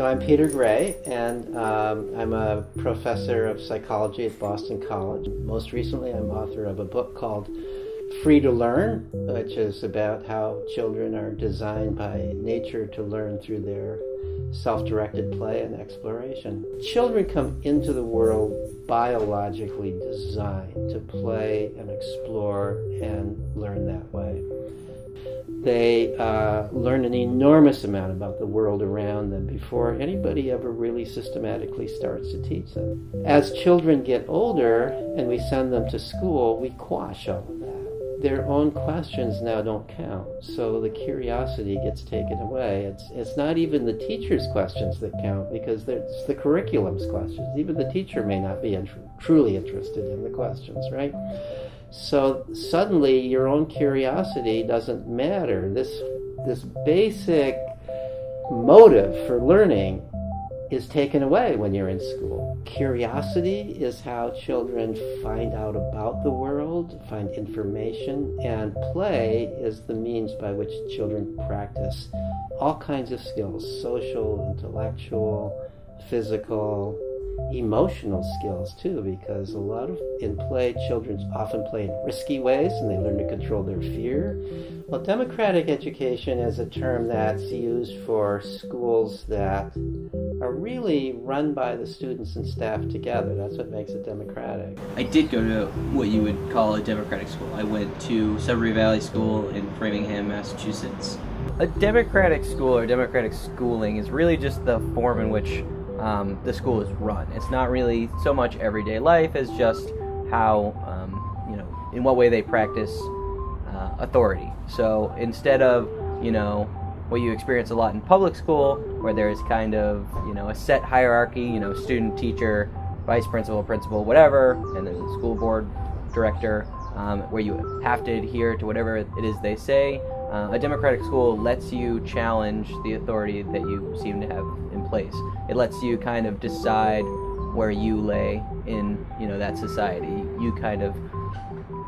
So I'm Peter Gray, and I'm a professor of psychology at Boston College. Most recently, I'm author of a book called Free to Learn, which is about how children are designed by nature to learn through their self-directed play and exploration. Children come into the world biologically designed to play and explore and learn that way. They learn an enormous amount about the world around them before anybody ever really systematically starts to teach them. As children get older and we send them to school, we quash all of that. Their own questions now don't count, so the curiosity gets taken away. It's not even the teacher's questions that count, because it's the curriculum's questions. Even the teacher may not be truly interested in the questions, right? So suddenly your own curiosity doesn't matter. This basic motive for learning is taken away when you're in school. Curiosity is how children find out about the world, find information, and play is the means by which children practice all kinds of skills: social, intellectual, physical, emotional skills too, because in play, children often play in risky ways and they learn to control their fear. Well, democratic education is a term that's used for schools that are really run by the students and staff together. That's what makes it democratic. I did go to what you would call a democratic school. I went to Sudbury Valley School in Framingham, Massachusetts. A democratic school or democratic schooling is really just the form in which the school is run. It's not really so much everyday life as just how, in what way they practice authority. So instead of, what you experience a lot in public school, where there's kind of, a set hierarchy, student, teacher, vice principal, principal, whatever, and then the school board director, where you have to adhere to whatever it is they say. A democratic school lets you challenge the authority that you seem to have in place. It lets you kind of decide where you lay in, that society. You kind of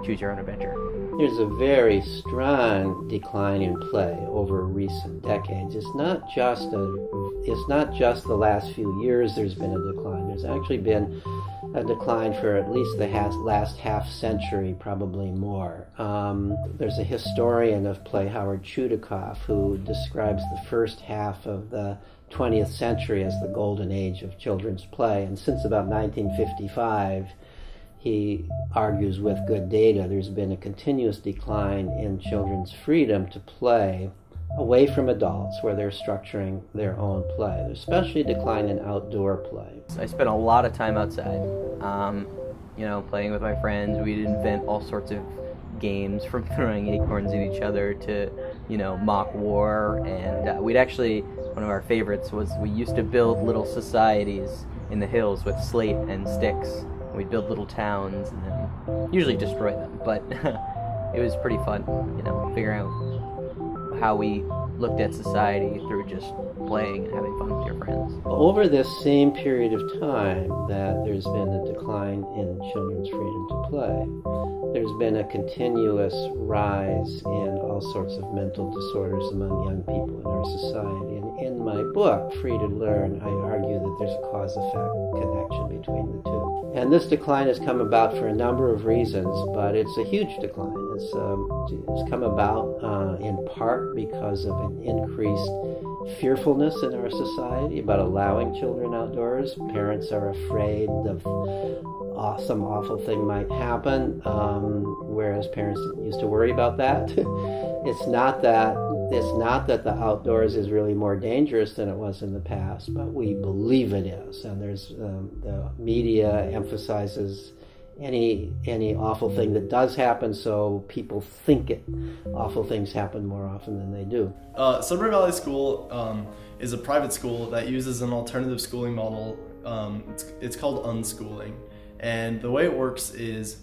choose your own adventure. There's a very strong decline in play over recent decades. It's not just the last few years there's been a decline. There's actually been a decline for at least the last half century, probably more. There's a historian of play, Howard Chudikoff, who describes the first half of the 20th century as the golden age of children's play. And since about 1955, he argues with good data, there's been a continuous decline in children's freedom to play away from adults, where they're structuring their own play. There's especially a decline in outdoor play. I spent a lot of time outside, playing with my friends. We'd invent all sorts of games, from throwing acorns at each other to, mock war. And we'd actually, one of our favorites was we used to build little societies in the hills with slate and sticks. We'd build little towns and then usually destroy them. But it was pretty fun, figuring out how we looked at society through just playing and having fun with your friends. Over this same period of time that there's been a decline in children's freedom to play, there's been a continuous rise in all sorts of mental disorders among young people in our society. And in my book, Free to Learn, I argue that there's a cause-effect connection between the two. And this decline has come about for a number of reasons, but it's a huge decline. It's come about in part because of an increased fearfulness in our society about allowing children outdoors. Parents are afraid of some awful thing might happen, whereas parents didn't used to worry about that. It's not that the outdoors is really more dangerous than it was in the past, but we believe it is. And there's the media emphasizes any awful thing that does happen, so people think awful things happen more often than they do. Sudbury Valley School is a private school that uses an alternative schooling model. It's called unschooling, and the way it works is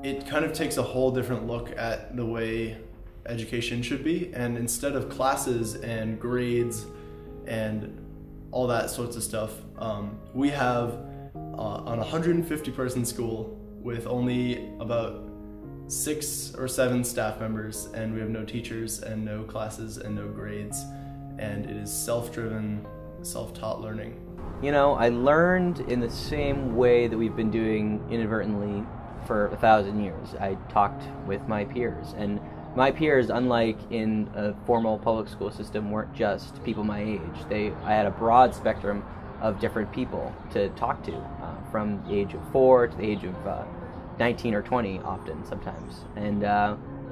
it kind of takes a whole different look at the way education should be, and instead of classes and grades and all that sorts of stuff, we have on a 150 person school with only about 6 or 7 staff members, and we have no teachers and no classes and no grades, and it is self-driven, self-taught learning. You know, I learned in the same way that we've been doing inadvertently for 1,000 years. I talked with my peers, and my peers, unlike in a formal public school system, weren't just people my age. I had a broad spectrum of different people to talk to, from the age of 4 to the age of 19 or 20 often, sometimes. And,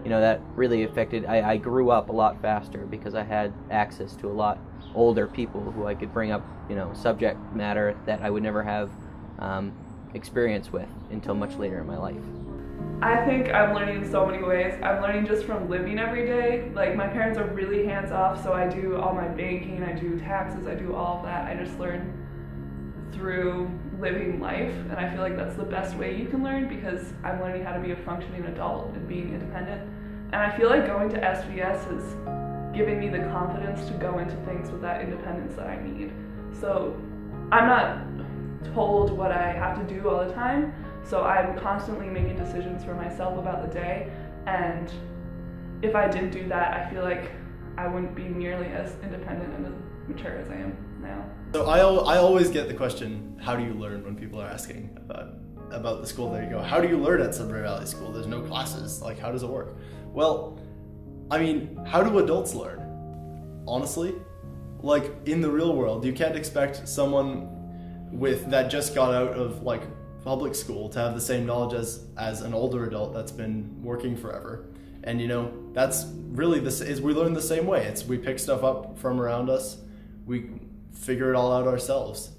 you know, that really affected, I grew up a lot faster because I had access to a lot older people who I could bring up, you know, subject matter that I would never have experience with until much later in my life. I think I'm learning in so many ways. I'm learning just from living every day. Like, my parents are really hands-off, so I do all my banking, I do taxes, I do all of that. I just learn through living life, and I feel like that's the best way you can learn, because I'm learning how to be a functioning adult and being independent. And I feel like going to SVS has given me the confidence to go into things with that independence that I need. So I'm not told what I have to do all the time, so I'm constantly making decisions for myself about the day, and if I didn't do that, I feel like I wouldn't be nearly as independent and as mature as I am now. So I always get the question, how do you learn, when people are asking about the school. There you go. How do you learn at Sudbury Valley School? There's no classes. Like, how does it work? Well, I mean, how do adults learn? Honestly, like, in the real world, you can't expect someone that just got out of like public school to have the same knowledge as an older adult that's been working forever. And you know, that's really we learn the same way. We pick stuff up from around us, we figure it all out ourselves.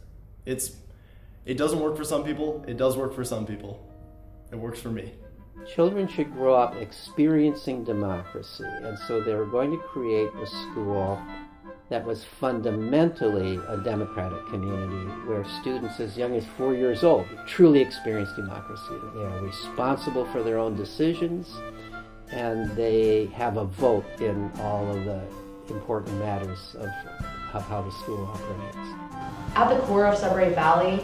It doesn't work for some people, it does work for some people. It works for me. Children should grow up experiencing democracy, and so they were going to create a school that was fundamentally a democratic community where students as young as 4 years old truly experience democracy. They are responsible for their own decisions, and they have a vote in all of the important matters of how the school operates. At the core of Sudbury Valley,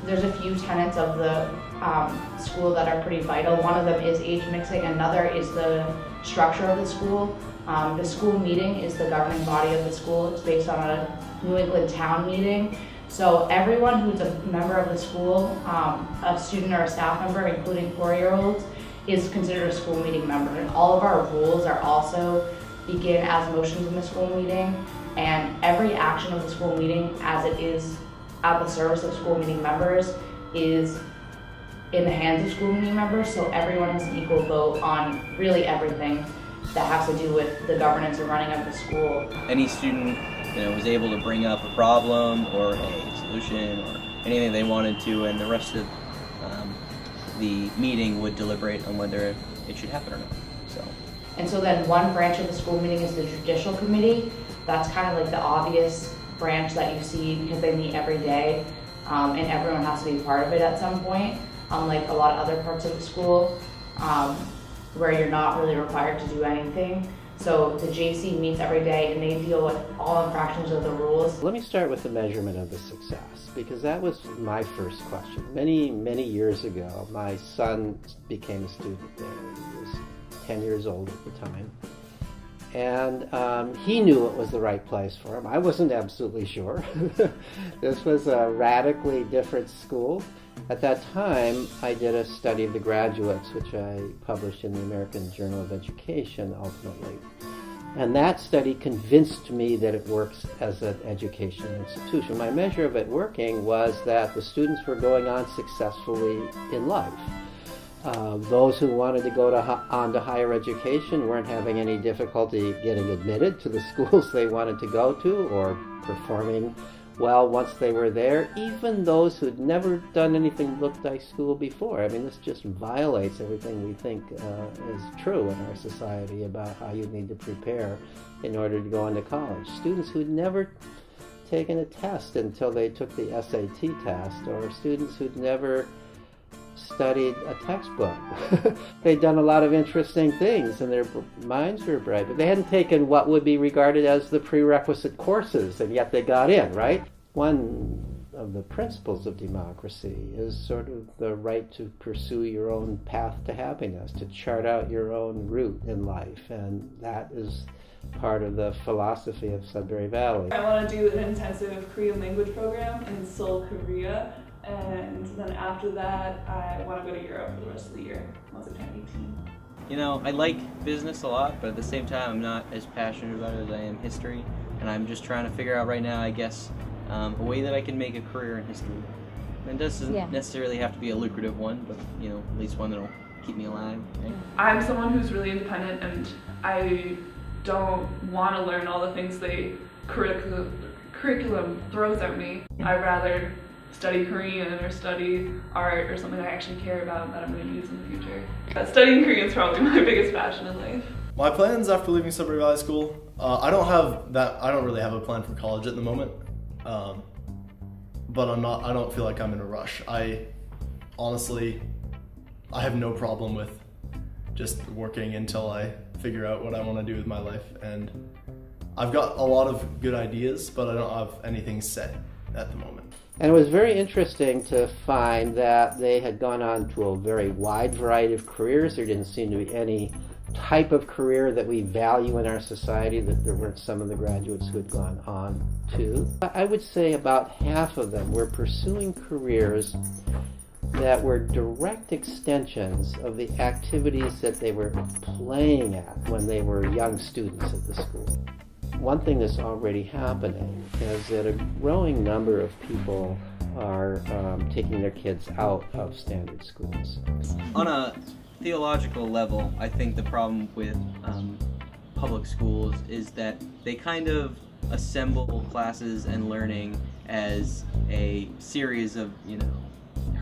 there's a few tenets of the school that are pretty vital. One of them is age mixing, another is the structure of the school. The school meeting is the governing body of the school. It's based on a New England town meeting. So everyone who's a member of the school, a student or a staff member, including 4-year-olds, is considered a school meeting member. And all of our rules are also begin as motions in the school meeting, and every action of the school meeting, as it is at the service of school meeting members, is in the hands of school meeting members. So everyone has an equal vote on really everything that has to do with the governance and running of the school. Any student, you know, was able to bring up a problem or a solution or anything they wanted to, and the rest of the meeting would deliberate on whether it should happen or not. And so then one branch of the school meeting is the judicial committee. That's kind of like the obvious branch that you see because they meet every day, and everyone has to be part of it at some point, unlike a lot of other parts of the school where you're not really required to do anything. So the JC meets every day and they deal with all infractions of the rules. Let me start with the measurement of the success, because that was my first question. Many, many years ago, my son became a student there. He was 10 years old at the time. And he knew it was the right place for him. I wasn't absolutely sure. This was a radically different school. At that time, I did a study of the graduates, which I published in the American Journal of Education, ultimately. And that study convinced me that it works as an educational institution. My measure of it working was that the students were going on successfully in life. Those who wanted to go on to higher education weren't having any difficulty getting admitted to the schools they wanted to go to, or performing well once they were there. Even those who'd never done anything looked like school before. I mean, this just violates everything we think is true in our society about how you need to prepare in order to go into college. Students who'd never taken a test until they took the SAT test, or students who'd never studied a textbook. They'd done a lot of interesting things and their minds were bright, but they hadn't taken what would be regarded as the prerequisite courses, and yet they got in, right? One of the principles of democracy is sort of the right to pursue your own path to happiness, to chart out your own route in life, and that is part of the philosophy of Sudbury Valley. I want to do an intensive Korean language program in Seoul, Korea, and then after that I want to go to Europe for the rest of the year once I turn 18. You know, I like business a lot, but at the same time I'm not as passionate about it as I am history, and I'm just trying to figure out right now, I guess, a way that I can make a career in history. And it doesn't necessarily have to be a lucrative one, but, you know, at least one that'll keep me alive. Right? I'm someone who's really independent, and I don't want to learn all the things the curriculum throws at me. I'd rather study Korean or study art or something I actually care about that I'm going to use in the future. Studying Korean is probably my biggest passion in life. My plans after leaving Sudbury Valley School, I don't really have a plan for college at the moment. But I don't feel like I'm in a rush. Honestly, I have no problem with just working until I figure out what I want to do with my life. And I've got a lot of good ideas, but I don't have anything set at the moment. And it was very interesting to find that they had gone on to a very wide variety of careers. There didn't seem to be any type of career that we value in our society that there weren't some of the graduates who had gone on to. I would say about half of them were pursuing careers that were direct extensions of the activities that they were playing at when they were young students at the school. One thing that's already happening is that a growing number of people are taking their kids out of standard schools. On a theological level, I think the problem with public schools is that they kind of assemble classes and learning as a series of, you know,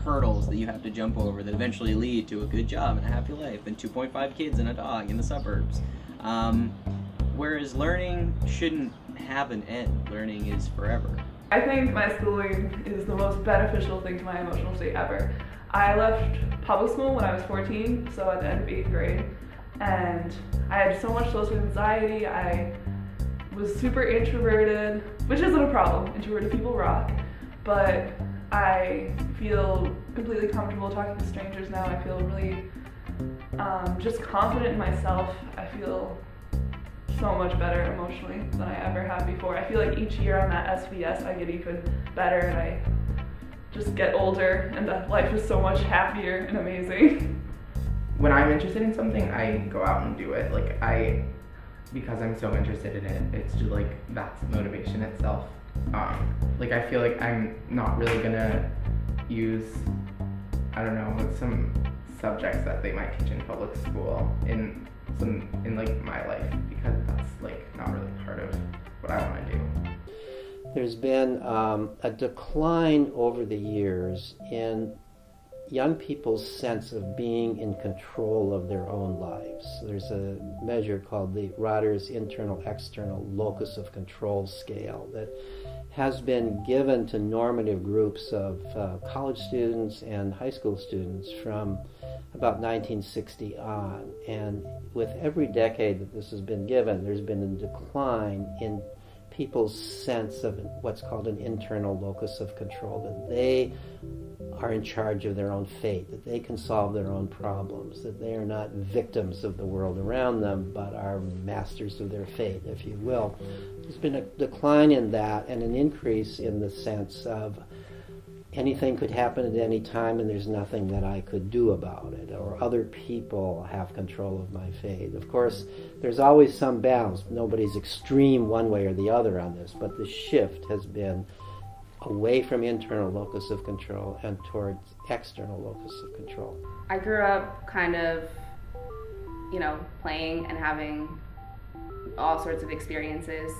hurdles that you have to jump over that eventually lead to a good job and a happy life and 2.5 kids and a dog in the suburbs. Whereas learning shouldn't have an end. Learning is forever. I think my schooling is the most beneficial thing to my emotional state ever. I left public school when I was 14, so at the end of 8th grade, and I had so much social anxiety. I was super introverted, which isn't a problem. Introverted people rock, but I feel completely comfortable talking to strangers now. I feel really just confident in myself. I feel so much better emotionally than I ever have before. I feel like each year I'm at SVS I get even better, and I just get older, and life is so much happier and amazing. When I'm interested in something, I go out and do it. Because I'm so interested in it, it's just that's motivation itself. I feel like I'm not really gonna use, some subjects that they might teach in public school in my life, because that's not really part of what I want to do. There's been a decline over the years in young people's sense of being in control of their own lives. There's a measure called the Rotter's Internal-External Locus of Control Scale that has been given to normative groups of college students and high school students from about 1960 on. And with every decade that this has been given, there's been a decline in people's sense of what's called an internal locus of control, that they are in charge of their own fate, that they can solve their own problems, that they are not victims of the world around them, but are masters of their fate, if you will. There's been a decline in that and an increase in the sense of anything could happen at any time and there's nothing that I could do about it, or other people have control of my fate. Of course, there's always some balance. Nobody's extreme one way or the other on this, but the shift has been away from internal locus of control and towards external locus of control. I grew up kind of, playing and having all sorts of experiences,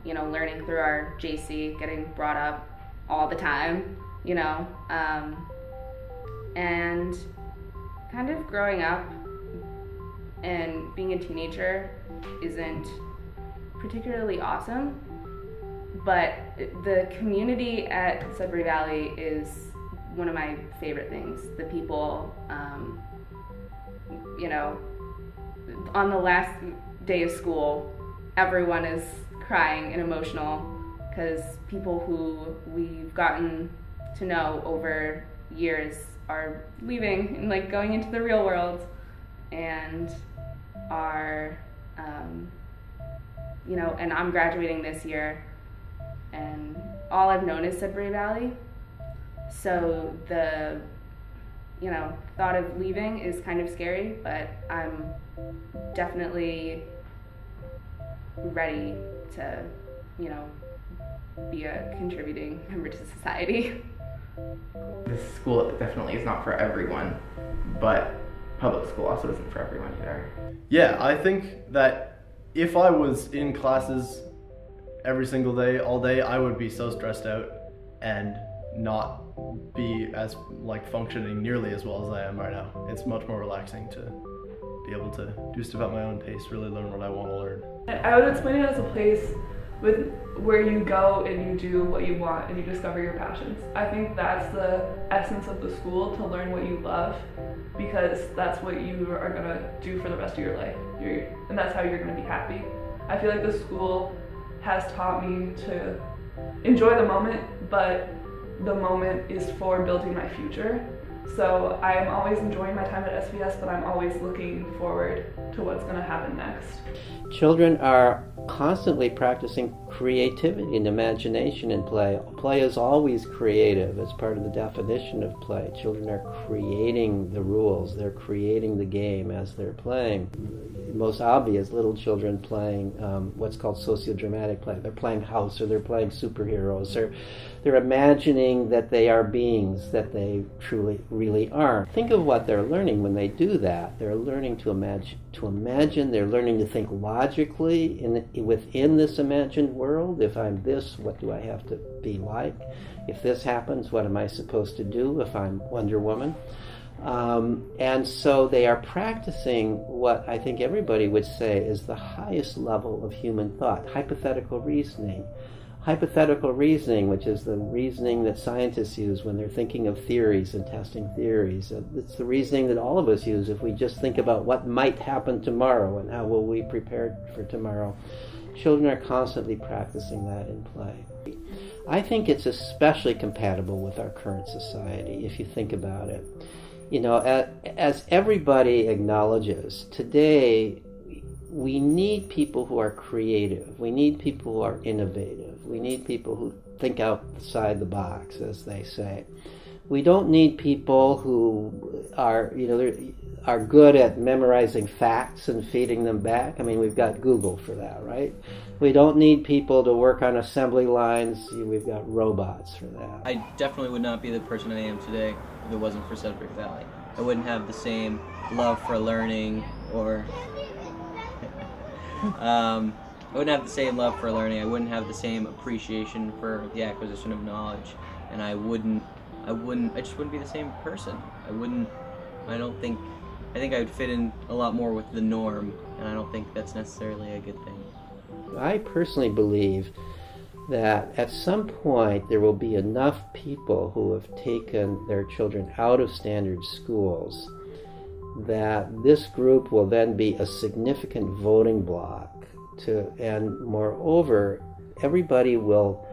learning through our JC, getting brought up all the time, and kind of growing up and being a teenager isn't particularly awesome, but the community at Sudbury Valley is one of my favorite things. The people, on the last day of school, everyone is crying and emotional because people who we've gotten to know over years are leaving and going into the real world and are and I'm graduating this year, and all I've known is Sudbury Valley. So the, thought of leaving is kind of scary, but I'm definitely ready to, be a contributing member to society. This school definitely is not for everyone, but public school also isn't for everyone either. Yeah, I think that if I was in classes every single day, all day, I would be so stressed out and not be as functioning nearly as well as I am right now. It's much more relaxing to be able to do stuff at my own pace, really learn what I want to learn. I would explain it as a place where you go and you do what you want and you discover your passions. I think that's the essence of the school, to learn what you love, because that's what you are going to do for the rest of your life. And that's how you're going to be happy. I feel like the school has taught me to enjoy the moment, but the moment is for building my future. So I'm always enjoying my time at SVS, but I'm always looking forward to what's going to happen next. Children are constantly practicing creativity and imagination in play. Play is always creative. It's part of the definition of play. Children are creating the rules. They're creating the game as they're playing. Most obvious, little children playing what's called sociodramatic play. They're playing house, or they're playing superheroes, or they're imagining that they are beings that they truly, really aren't. Think of what they're learning when they do that. They're learning to imagine. They're learning to think logically within this imagined world. If I'm this, what do I have to be like? If this happens, what am I supposed to do if I'm Wonder Woman? And so they are practicing what I think everybody would say is the highest level of human thought, hypothetical reasoning. Hypothetical reasoning, which is the reasoning that scientists use when they're thinking of theories and testing theories. It's the reasoning that all of us use if we just think about what might happen tomorrow and how will we prepare for tomorrow. Children are constantly practicing that in play. I think it's especially compatible with our current society, if you think about it. As everybody acknowledges, today we need people who are creative. We need people who are innovative. We need people who think outside the box, as they say. We don't need people who are good at memorizing facts and feeding them back. I mean, we've got Google for that, right? We don't need people to work on assembly lines. We've got robots for that. I definitely would not be the person I am today if it wasn't for Sudbury Valley. I wouldn't have the same love for learning, or I wouldn't have the same love for learning. I wouldn't have the same appreciation for the acquisition of knowledge, and I just wouldn't be the same person. I think I would fit in a lot more with the norm, and I don't think that's necessarily a good thing. I personally believe that at some point there will be enough people who have taken their children out of standard schools that this group will then be a significant voting bloc and moreover, everybody will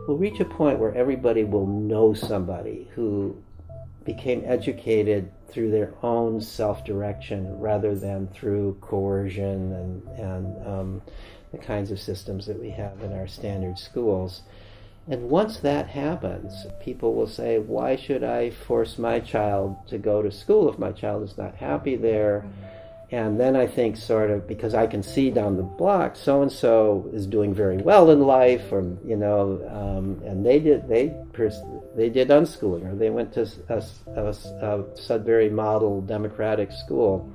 reach a point where everybody will know somebody who became educated through their own self-direction rather than through coercion and the kinds of systems that we have in our standard schools. And once that happens, people will say, why should I force my child to go to school if my child is not happy there? And then I think because I can see down the block, so-and-so is doing very well in life, or, and they did unschooling, or they went to a Sudbury model democratic school.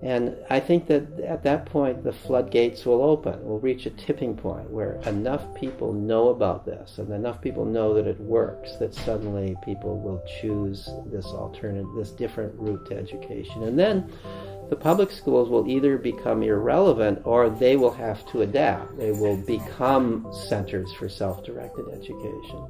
And I think that at that point, the floodgates will open. We'll reach a tipping point where enough people know about this and enough people know that it works that suddenly people will choose this different route to education. And then the public schools will either become irrelevant or they will have to adapt. They will become centers for self-directed education.